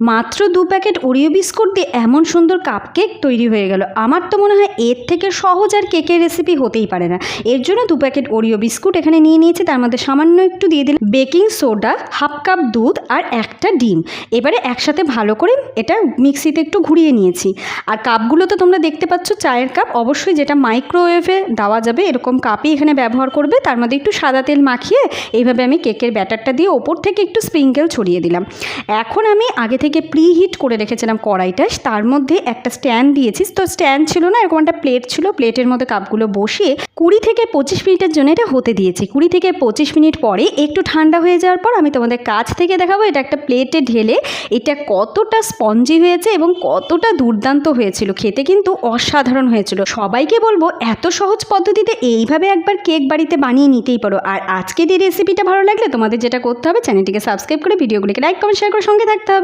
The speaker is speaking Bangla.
মাত্র 2 প্যাকেট ওরিও বিস্কুট দিয়ে এমন সুন্দর কাপকেক তৈরি হয়ে গেল। আমার তো মনে হয় এর থেকে সহজ আর কেকের রেসিপি হতেই পারে না। এর জন্য 2 প্যাকেট ওরিও বিস্কুট এখানে নিয়ে নিয়েছি, তার মধ্যে সামান্য একটু দিয়ে দিলাম বেকিং সোডা, হাফ কাপ দুধ আর একটা ডিম। এবারে একসাথে ভালো করে এটা মিক্সিতে একটু ঘুরিয়ে নিয়েছি। আর কাপগুলো তো তোমরা দেখতে পাচ্ছ, চায়ের কাপ, অবশ্যই যেটা মাইক্রোওয়েভে দেওয়া যাবে এরকম কাপই এখানে ব্যবহার করবে। তার মধ্যে একটু সাদা তেল মাখিয়ে এইভাবে আমি কেকের ব্যাটারটা দিয়ে ওপর থেকে একটু স্প্রিঙ্কেল ছড়িয়ে দিলাম। এখন আমি আগে থেকে প্রিহিট করে রেখেছিলাম কড়াইটা, তার মধ্যে একটা স্ট্যান্ড দিয়েছি। তো স্ট্যান্ড ছিল না, এরকম একটা প্লেট ছিল, প্লেটের মধ্যে কাপগুলো বসিয়ে 20 থেকে 25 মিনিটের জন্য এটা হতে দিয়েছি। 20 থেকে 25 মিনিট পরে একটু ঠান্ডা হয়ে যাওয়ার পর আমি তোমাদের কাছ থেকে দেখাবো এটা একটা প্লেটে ঢেলে এটা কতটা স্পঞ্জি হয়েছে এবং কতটা দুর্দান্ত হয়েছিল। খেতে কিন্তু অসাধারণ হয়েছিল। সবাইকে বলবো এত সহজ পদ্ধতিতে এইভাবে একবার কেক বাড়িতে বানিয়ে নিতেই পারো। আর আজকের এই রেসিপিটা ভালো লাগলে তোমাদের যেটা করতে হবে, চ্যানেলটিকে সাবস্ক্রাইব করে ভিডিওগুলিকে লাইক কমেন্ট শেয়ার করে সঙ্গে থাকতে হবে।